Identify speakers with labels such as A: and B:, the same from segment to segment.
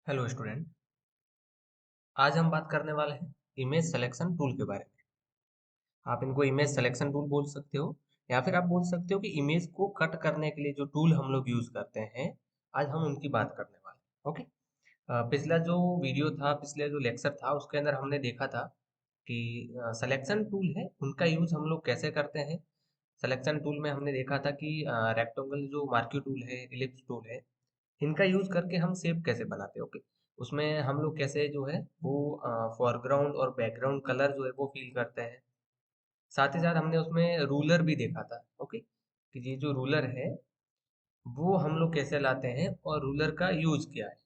A: Hello student. आज हम बात करने वाले हैं इमेज सिलेक्शन टूल के बारे में। आप इनको इमेज सिलेक्शन टूल बोल सकते हो या फिर आप बोल सकते हो कि इमेज को कट करने के लिए जो टूल हम लोग यूज करते हैं, आज हम उनकी बात करने वाले हैं। ओके। पिछला जो वीडियो था, पिछले जो लेक्चर था, उसके अंदर हमने देखा था कि सिलेक्शन टूल है उनका यूज हम लोग कैसे करते हैं। सिलेक्शन टूल में हमने देखा था कि रेक्टेंगल जो मार्क्यू टूल है, इलिप्स टूल है, इनका यूज करके हम शेप कैसे बनाते हैं। ओके। उसमें हम लोग कैसे जो है वो फोरग्राउंड और बैकग्राउंड कलर जो है वो फील करते हैं। साथ ही साथ हमने उसमें रूलर भी देखा था। ओके। कि ये जो रूलर है वो हम लोग कैसे लाते हैं और रूलर का यूज क्या है।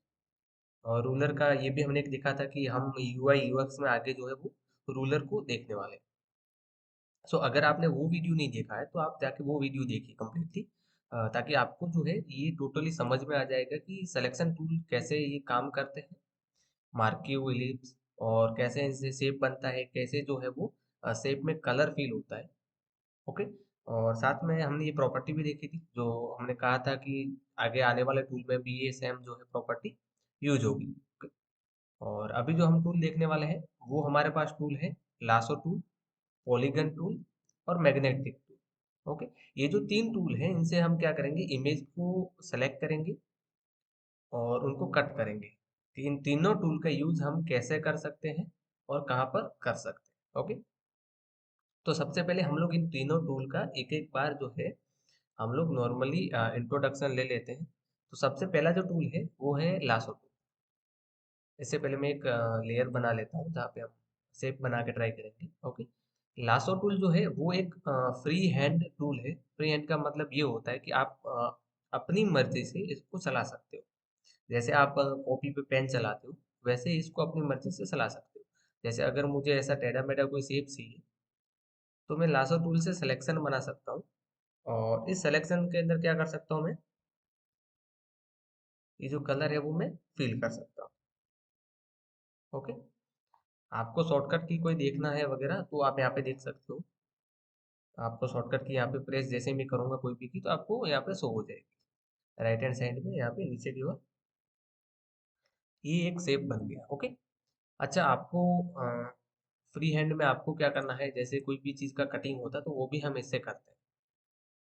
A: और रूलर का ये भी हमने एक देखा था कि हम यूआई यूएक्स में आगे जो है वो रूलर को देखने वाले हैं। सो अगर आपने वो वीडियो नहीं देखा है तो आप जाके वो वीडियो देखिए कम्प्लीटली, ताकि आपको जो है ये टोटली समझ में आ जाएगा कि सिलेक्शन टूल कैसे ये काम करते हैं, मार्क्यू इलिप्स, और कैसे इनसे शेप बनता है, कैसे जो है वो शेप में कलर फील होता है। ओके। और साथ में हमने ये प्रॉपर्टी भी देखी थी, जो हमने कहा था कि आगे आने वाले टूल में भी ये सेम जो है प्रॉपर्टी यूज होगी। ओके। और अभी जो हम टूल देखने वाले हैं वो हमारे पास टूल है लासो टूल, पॉलीगन टूल और मैग्नेटिक टूल। ओके। ये जो तीन टूल हैं इनसे हम क्या करेंगे, इमेज को सेलेक्ट करेंगे और उनको कट करेंगे कि इन तीनों टूल का यूज हम कैसे कर सकते हैं और कहाँ पर कर सकते हैं। ओके। तो सबसे पहले हम लोग इन तीनों टूल का एक एक बार जो है हम लोग नॉर्मली इंट्रोडक्शन ले लेते हैं। तो सबसे पहला जो टूल है वो है लासो टूल। इससे पहले मैं एक लेयर बना लेता हूँ जहाँ पे हम शेप बना के ट्राई करेंगे। ओके। लासो टूल जो है वो एक फ्री हैंड टूल है। फ्री हैंड का मतलब ये होता है कि आप अपनी मर्जी से इसको चला सकते हो। जैसे आप कॉपी पे पेन चलाते हो, वैसे ही इसको अपनी मर्जी से चला सकते हो। जैसे अगर मुझे ऐसा टेढ़ा मेढ़ा कोई शेप चाहिए तो मैं लासो टूल से सिलेक्शन बना सकता हूँ, और इस सिलेक्शन के अंदर क्या कर सकता हूँ मैं, ये जो कलर है वो मैं फिल कर सकता हूँ। ओके। आपको शॉर्टकट की कोई देखना है वगैरह तो आप यहाँ पे देख सकते हो। आपको शॉर्टकट की यहाँ पे प्रेस जैसे मैं करूँगा कोई भी की, तो आपको यहाँ पे शो हो जाएगी राइट हैंड साइड में, यहाँ पे नीचे की ओर। ये एक शेप बन गया। ओके। अच्छा, आपको फ्री हैंड में आपको क्या करना है, जैसे कोई भी चीज़ का कटिंग होता है तो वो भी हम इससे करते हैं।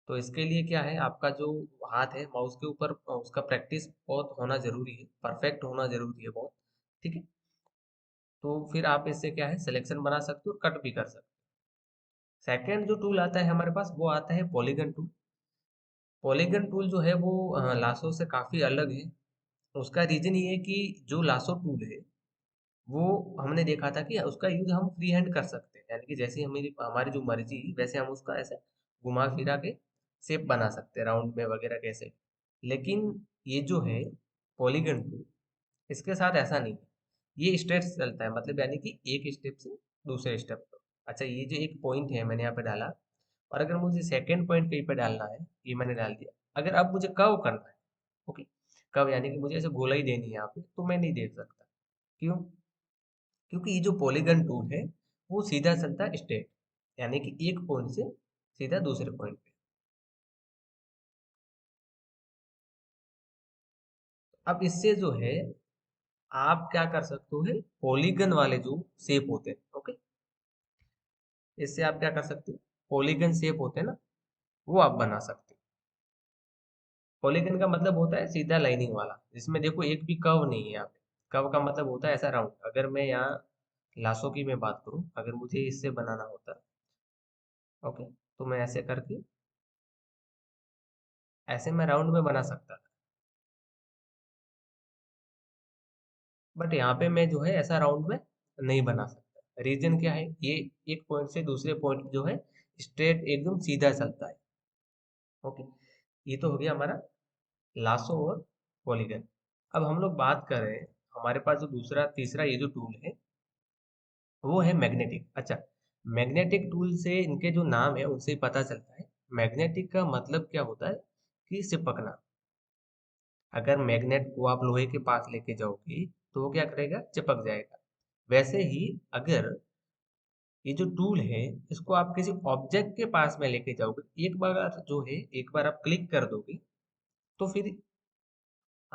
A: तो इसके लिए क्या है, आपका जो हाथ है माउस के ऊपर, उसका प्रैक्टिस बहुत होना जरूरी है, परफेक्ट होना जरूरी है बहुत। ठीक है। तो फिर आप इससे क्या है सिलेक्शन बना सकते हो, कट भी कर सकते हो। सेकेंड जो टूल आता है हमारे पास वो आता है पॉलीगन टूल। पॉलीगन टूल जो है वो लासो से काफ़ी अलग है। उसका रीजन ये है कि जो लासो टूल है वो हमने देखा था कि उसका यूज हम फ्री हैंड कर सकते हैं, यानी कि जैसे हमारी हमारी जो मर्जी वैसे हम उसका ऐसे घुमा फिरा के शेप बना सकते हैं, राउंड में वगैरह कैसे। लेकिन ये जो है पॉलीगन टूल, इसके साथ ऐसा नहीं है। ये स्टेप चलता है, मतलब यानी कि एक स्टेप से दूसरे स्टेप पर। अच्छा, ये जो एक पॉइंट है मैंने यहाँ पे डाला, और अगर मुझे सेकंड पॉइंट कहीं पे डालना है, ये मैंने डाल दिया। अगर अब मुझे कर्व करना है, ओके, कर्व यानी कि मुझे ऐसे गोलाई देनी है यहाँ पे, तो मैं नहीं देख सकता। क्यों? क्योंकि ये जो पॉलीगन टूल है वो सीधा चलता है स्ट्रेट, यानी कि एक पॉइंट से सीधा दूसरे पॉइंट पे। अब इससे जो है आप क्या कर सकते हो, पॉलीगन वाले जो शेप होते हैं, ओके, इससे आप क्या कर सकते हो, पॉलीगन शेप होते हैं ना, वो आप बना सकते हो। पॉलीगन का मतलब होता है सीधा लाइनिंग वाला, जिसमें देखो एक भी कर्व नहीं है यहाँ पे। कर्व का मतलब होता है ऐसा राउंड। अगर मैं यहाँ लासो की मैं बात करूँ, अगर मुझे इससे बनाना होता, ओके, तो मैं ऐसे करके ऐसे मैं राउंड में बना सकता था। बट यहाँ पे मैं जो है ऐसा राउंड में नहीं बना सकता। रीजन क्या है, ये एक पॉइंट से दूसरे पॉइंट जो है स्ट्रेट एकदम सीधा चलता है। ओके। ये तो हो गया हमारा लासो और पॉलीगन। अब हम लोग बात करें, हमारे पास जो दूसरा तीसरा ये जो टूल है वो है मैग्नेटिक। अच्छा, मैग्नेटिक टूल से इनके जो नाम है उनसे ही पता चलता है। मैग्नेटिक का मतलब क्या होता है कि चिपकना। अगर मैग्नेट को आप लोहे के पास लेके जाओगे तो वो क्या करेगा, चिपक जाएगा। वैसे ही अगर ये जो टूल है इसको आप किसी ऑब्जेक्ट के पास में लेके जाओगे, एक बार जो है एक बार आप क्लिक कर दोगे तो फिर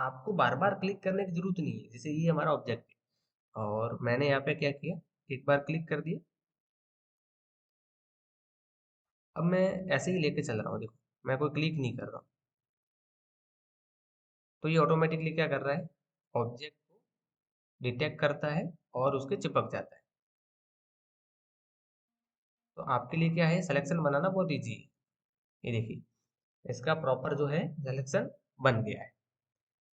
A: आपको बार बार क्लिक करने की जरूरत नहीं है, जैसे ये हमारा ऑब्जेक्ट है और मैंने यहाँ पे क्या किया, एक बार क्लिक कर दिया। अब मैं ऐसे ही लेके चल रहा हूँ, देखो मैं कोई क्लिक नहीं कर रहा हूँ, तो ये ऑटोमेटिकली क्या कर रहा है, ऑब्जेक्ट को डिटेक्ट करता है और उसके चिपक जाता है। तो आपके लिए क्या है, सिलेक्शन बनाना बहुत ईजी है। ये देखिए, इसका प्रॉपर जो है सिलेक्शन बन गया है।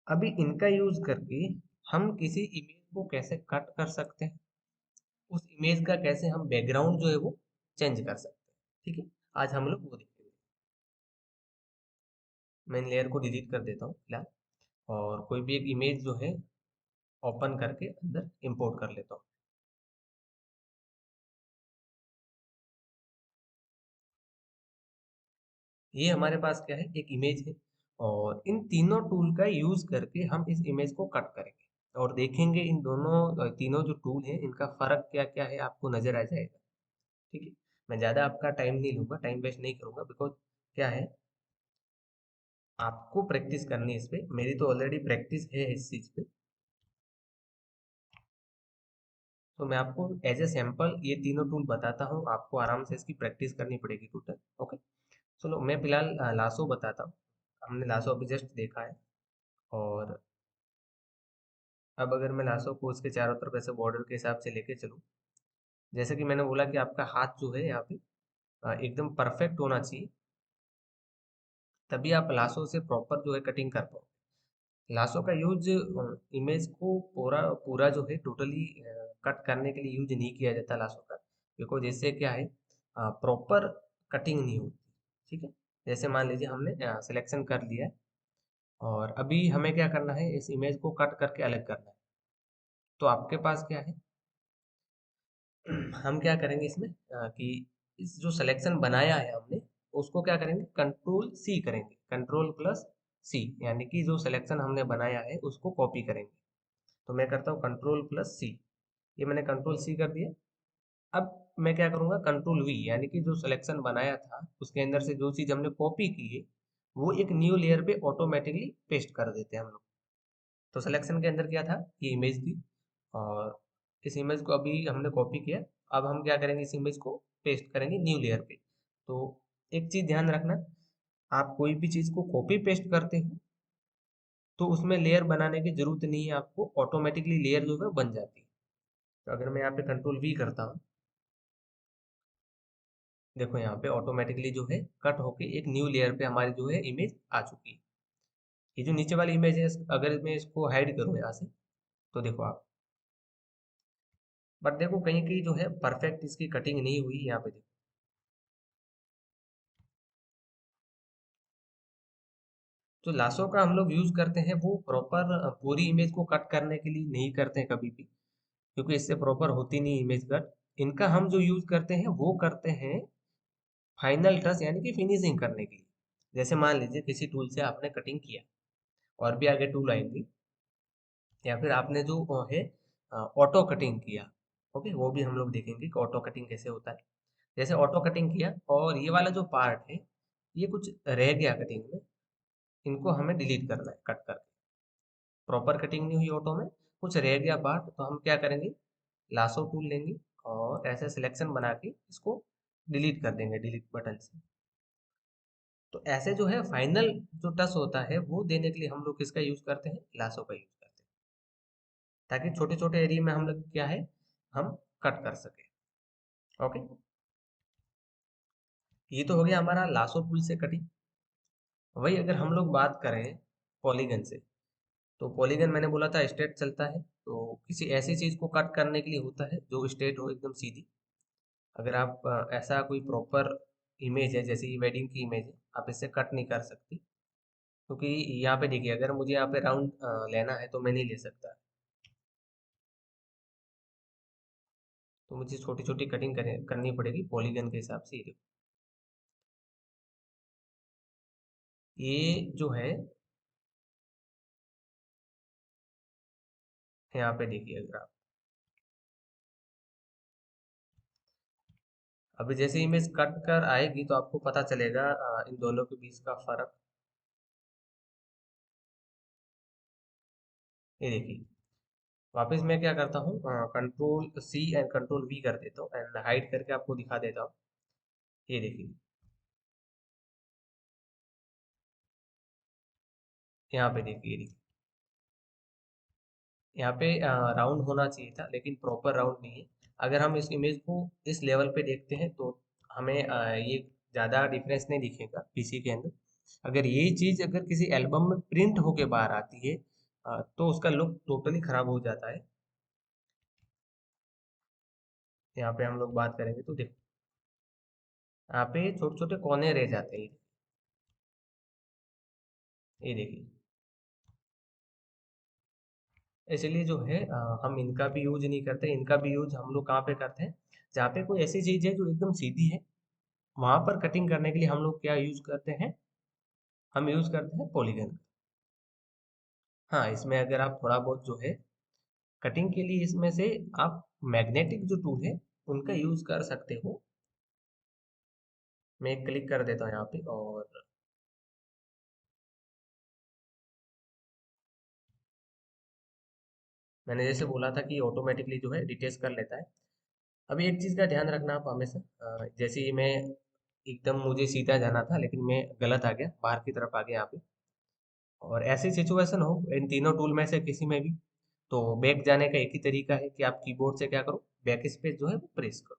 A: अभी इनका यूज करके हम किसी इमेज को कैसे कट कर सकते हैं, उस इमेज का कैसे हम बैकग्राउंड जो है वो चेंज कर सकते हैं, ठीक है। आज हम लोग वो देखेंगे। मैं इन लेयर को डिलीट कर देता हूँ फिलहाल, और कोई भी एक इमेज जो है ओपन करके अंदर इंपोर्ट कर लेता हूँ। ये हमारे पास क्या है, एक इमेज है, और इन तीनों टूल का यूज करके हम इस इमेज को कट करेंगे और देखेंगे इन दोनों तीनों जो टूल है इनका फर्क क्या क्या है, आपको नजर आ जाएगा, ठीक है। मैं ज़्यादा आपका टाइम नहीं लूँगा, टाइम वेस्ट नहीं करूँगा, बिकॉज क्या है, आपको प्रैक्टिस करनी है इस पे। मेरी तो ऑलरेडी प्रैक्टिस है इस चीज़ पे, तो मैं आपको एज ए सैंपल ये तीनों टूल बताता हूँ, आपको आराम से इसकी प्रैक्टिस करनी पड़ेगी टोटल। ओके, चलो मैं फिलहाल लासो बताता हूँ। हमने लासो अभी जस्ट देखा है, और अब अगर मैं लासो को उसके चारों तरफ ऐसे बॉर्डर के हिसाब से लेके चलूँ, जैसे कि मैंने बोला कि आपका हाथ जो है यहाँ पे एकदम परफेक्ट होना चाहिए, तभी आप लासो से प्रॉपर जो है कटिंग कर पाओ। लासो का यूज इमेज को पूरा पूरा जो है टोटली कट करने के लिए यूज नहीं किया जाता लासो का, बिकॉज इससे क्या है, प्रॉपर कटिंग नहीं होती, ठीक है। जैसे मान लीजिए हमने सिलेक्शन कर लिया है, और अभी हमें क्या करना है, इस इमेज को कट करके अलग करना है। तो आपके पास क्या है, हम क्या करेंगे इसमें कि इस जो सिलेक्शन बनाया है हमने, उसको क्या करेंगे, कंट्रोल सी करेंगे, कंट्रोल प्लस सी, यानी कि जो सिलेक्शन हमने बनाया है उसको कॉपी करेंगे। तो मैं करता हूँ कंट्रोल प्लस सी, ये मैंने कंट्रोल सी कर दिया। अब मैं क्या करूँगा, कंट्रोल वी, यानी कि जो सिलेक्शन बनाया था उसके अंदर से जो चीज़ हमने कॉपी की है वो एक न्यू लेयर पे ऑटोमेटिकली पेस्ट कर देते हैं हम लोग। तो सिलेक्शन के अंदर क्या था, ये इमेज थी, और इस इमेज को अभी हमने कॉपी किया। अब हम क्या करेंगे, इस इमेज को पेस्ट करेंगे न्यू लेयर पे। तो एक चीज़ ध्यान रखना, आप कोई भी चीज़ को कॉपी पेस्ट करते हो तो उसमें लेयर बनाने की जरूरत नहीं है, आपको ऑटोमेटिकली लेयर जो है बन जाती है। तो अगर मैं यहाँ पे कंट्रोल वी करता हूँ, देखो यहाँ पे ऑटोमेटिकली जो है कट होके एक न्यू लेयर पे हमारी जो है इमेज आ चुकी है। ये जो नीचे वाली इमेज है, अगर मैं इसको हाइड करूँ यहाँ से, तो देखो आप, बट देखो कहीं कहीं जो है परफेक्ट इसकी कटिंग नहीं हुई, यहाँ पे देखो। जो लासो का हम लोग यूज करते हैं वो प्रॉपर पूरी इमेज को कट करने के लिए नहीं करते हैं कभी भी, क्योंकि इससे प्रॉपर होती नहीं इमेज कट। इनका हम जो यूज करते हैं वो करते हैं फाइनल टच, यानी कि फिनिशिंग करने के लिए। जैसे मान लीजिए किसी टूल से आपने कटिंग किया, और भी आगे टूल आएंगे, या फिर आपने जो है ऑटो कटिंग किया, ओके, वो भी हम लोग देखेंगे कि ऑटो कटिंग कैसे होता है। जैसे ऑटो कटिंग किया और ये वाला जो पार्ट है ये कुछ रह गया कटिंग में, इनको हमें डिलीट करना है कट करके। प्रॉपर कटिंग नहीं हुई ऑटो में, कुछ रह गया पार्ट, तो हम क्या करेंगे, लासो टूल लेंगे और ऐसे सिलेक्शन बना के इसको डिलीट कर देंगे डिलीट बटन से। तो ऐसे जो है फाइनल जो टच होता है वो देने के लिए हम लोग किसका यूज करते हैं, लासो का यूज करते हैं, ताकि छोटे छोटे एरिया में हम लोग क्या है, हम कट कर सके। ओके, ये तो हो गया हमारा लासो टूल से कटिंग। वही अगर हम लोग बात करें पॉलीगन से, तो पॉलीगन मैंने बोला था स्ट्रेट चलता है, तो किसी ऐसी चीज को कट करने के लिए होता है जो स्ट्रेट हो एकदम सीधी। अगर आप ऐसा कोई प्रॉपर इमेज है, जैसे ये वेडिंग की इमेज है, आप इससे कट नहीं कर सकती, क्योंकि यहाँ पे देखिए अगर मुझे यहाँ पे राउंड लेना है तो मैं नहीं ले सकता, तो मुझे छोटी छोटी कटिंग करनी पड़ेगी पॉलीगन के हिसाब से। ये देखो, ये जो है यहाँ पे देखिए, अगर आप अभी जैसे इमेज कट कर आएगी तो आपको पता चलेगा इन दोनों के बीच का फर्क। ये देखिए, वापस मैं क्या करता हूँ, control C and control V कर देता हूँ एंड हाइड करके आपको दिखा देता हूँ। ये देखिए, यहाँ पे देखिए, ये देखिए, यहाँ पे राउंड होना चाहिए था लेकिन प्रॉपर राउंड नहीं है। अगर हम इस इमेज को इस लेवल पे देखते हैं तो हमें ये ज़्यादा डिफरेंस नहीं दिखेगा पीसी के अंदर। अगर यही चीज़ अगर किसी एल्बम में प्रिंट होके बाहर आती है तो उसका लुक टोटली खराब हो जाता है। यहाँ पे हम लोग बात करेंगे तो देखो, यहाँ पे छोटे छोटे कोने रह जाते हैं। ये देखिए, इसलिए जो है हम इनका भी यूज नहीं करते। इनका भी यूज हम लोग कहाँ पे करते हैं, जहाँ पे कोई ऐसी चीज है जो एकदम सीधी है, वहां पर कटिंग करने के लिए हम लोग क्या यूज करते हैं, हम यूज करते हैं पॉलीगन। हाँ, इसमें अगर आप थोड़ा बहुत जो है कटिंग के लिए इसमें से आप मैग्नेटिक जो टूल है उनका यूज कर सकते हो। मैं एक क्लिक कर देता हूँ यहाँ पे, और मैंने जैसे बोला था कि ऑटोमेटिकली जो है डिटेच कर लेता है। अभी एक चीज का ध्यान रखना आप हमेशा, जैसे ही मैं एकदम मुझे सीधा जाना था लेकिन मैं गलत आ गया, बाहर की तरफ आ गया यहाँ पे, और ऐसी सिचुएशन हो इन तीनों टूल में से किसी में भी, तो बैक जाने का एक ही तरीका है कि आप कीबोर्ड से क्या करो, बैक स्पेस जो है वो प्रेस करो।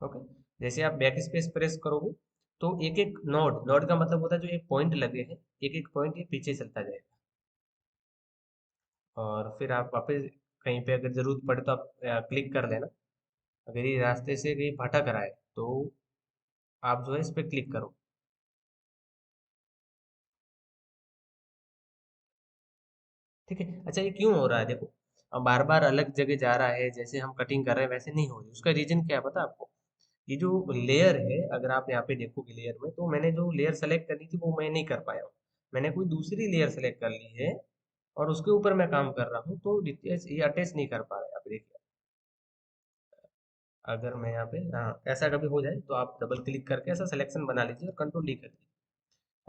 A: ओके, जैसे आप बैक स्पेस प्रेस करोगे तो एक एक नोड, नोड का मतलब होता है जो एक पॉइंट लगे हैं, एक एक पॉइंट ये पीछे चलता जाएगा। और फिर आप वापस कहीं पे अगर जरूरत पड़े तो आप क्लिक कर लेना। अगर ये रास्ते से कहीं भटक रहा है तो आप जो है इस पे क्लिक करो। ठीक है, अच्छा ये क्यों हो रहा है देखो, अब बार बार अलग जगह जा रहा है, जैसे हम कटिंग कर रहे हैं वैसे नहीं हो रही, उसका रीजन क्या है पता है आपको। ये जो लेयर है, अगर आप यहाँ पे देखोगे लेयर में, तो मैंने जो लेयर सेलेक्ट करनी थी वो मैं नहीं कर पाया हूँ। मैंने कोई दूसरी लेयर सेलेक्ट कर ली है और उसके ऊपर मैं काम कर रहा हूँ, तो डिटेल्स ये अटैच नहीं कर पा रहा है। आप देखिए, अगर मैं यहाँ पे, हाँ, ऐसा कभी हो जाए तो आप डबल क्लिक करके ऐसा सिलेक्शन बना लीजिए और कंट्रोल डी कर लीजिए।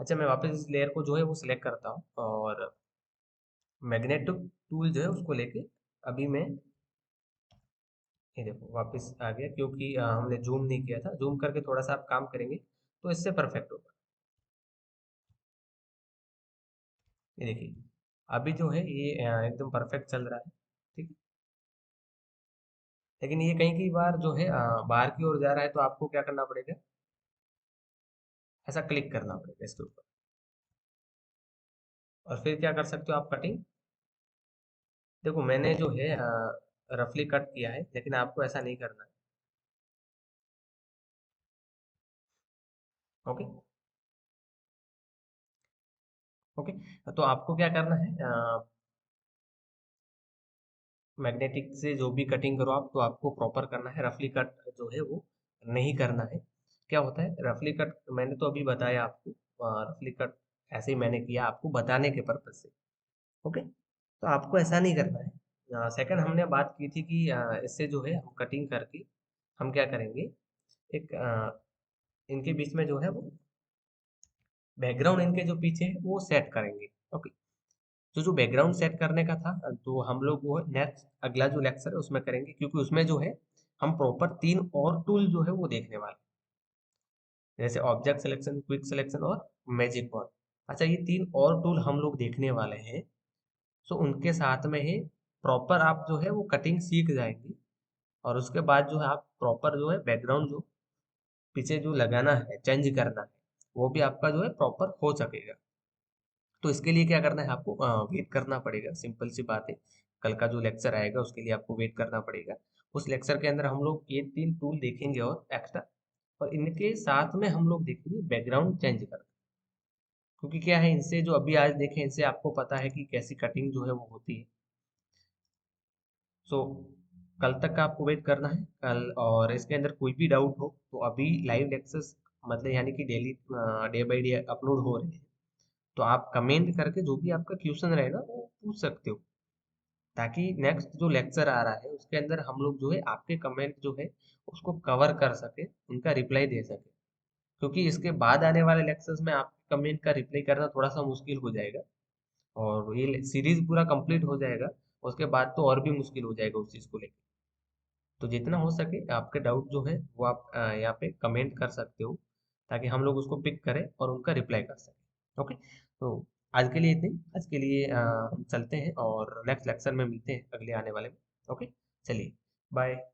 A: अच्छा, मैं वापस इस लेयर को जो है वो सिलेक्ट करता हूँ और मैग्नेटिक टूल जो है उसको लेके अभी मैं, ये देखो वापस आ गया, क्योंकि हमने जूम नहीं किया था। जूम करके थोड़ा सा आप काम करेंगे तो इससे परफेक्ट होगा। ये देखिए, अभी जो है ये एकदम परफेक्ट चल रहा है। ठीक है, लेकिन ये कहीं की बार जो है बाहर की ओर जा रहा है, तो आपको क्या करना पड़ेगा, ऐसा क्लिक करना पड़ेगा इसके ऊपर, और फिर क्या कर सकते हो आप, कटिंग। देखो मैंने जो है रफली कट किया है, लेकिन आपको ऐसा नहीं करना है। ओके, ओके, तो आपको क्या करना है, मैग्नेटिक से जो भी कटिंग करो आप, तो आपको प्रॉपर करना है, रफली कट जो है वो नहीं करना है। क्या होता है रफली कट, मैंने तो अभी बताया आपको, रफली कट ऐसे ही मैंने किया आपको बताने के पर्पज से। ओके, तो आपको ऐसा नहीं करना है। सेकंड, हमने बात की थी कि इससे जो है हम कटिंग करके हम क्या करेंगे, एक इनके बीच में जो है वो बैकग्राउंड, इनके जो पीछे है वो सेट करेंगे। ओके, तो जो बैकग्राउंड सेट करने का था, तो हम लोग वो नेक्स्ट अगला जो लेक्चर है उसमें करेंगे, क्योंकि उसमें जो है हम प्रॉपर तीन और टूल जो है वो देखने वाले हैं, जैसे ऑब्जेक्ट सिलेक्शन, क्विक सिलेक्शन और मैजिक बॉल। अच्छा, ये तीन और टूल हम लोग देखने वाले हैं, सो उनके साथ में ही प्रॉपर आप जो है वो कटिंग सीख जाएंगे, और उसके बाद जो है आप प्रॉपर जो है बैकग्राउंड जो पीछे जो लगाना है, चेंज करना है, वो भी आपका जो है प्रॉपर हो सकेगा। तो इसके लिए क्या करना है आपको, वेट करना पड़ेगा, सिंपल सी बात है। कल का जो लेक्चर आएगा उसके लिए आपको वेट करना पड़ेगा। उस लेक्चर के अंदर हम लोग ये तीन टूल देखेंगे और एक्स्ट्रा, और इनके साथ में हम लोग देखेंगे बैकग्राउंड चेंज करना, क्योंकि क्या है इनसे जो अभी आज देखें इनसे आपको पता है कि कैसी कटिंग जो है वो होती है। सो कल तक का आपको वेट करना है कल, और इसके अंदर कोई भी डाउट हो तो अभी लाइव लेक्चर्स, मतलब यानी कि daily day by day upload हो रहे हैं, तो आप कमेंट करके जो भी आपका क्वेश्चन रहेगा वो पूछ सकते हो, ताकि नेक्स्ट जो लेक्चर आ रहा है उसके अंदर हम लोग जो है आपके कमेंट जो है उसको कवर कर सके, उनका रिप्लाई दे सके। क्योंकि इसके बाद आने वाले लेक्चर्स में आप कमेंट का रिप्लाई करना थोड़ा सा मुश्किल हो जाएगा, और ये सीरीज पूरा कंप्लीट हो जाएगा, उसके बाद तो और भी मुश्किल हो जाएगा उस चीज़ को लेकर। तो जितना हो सके आपके डाउट जो है वो आप यहाँ पे कमेंट कर सकते हो, ताकि हम लोग उसको पिक करें और उनका रिप्लाई कर सकें। ओके, तो आज के लिए इतने ही। आज के लिए हम चलते हैं और नेक्स्ट लेक्चर में मिलते हैं अगले आने वाले में। ओके, चलिए, बाय।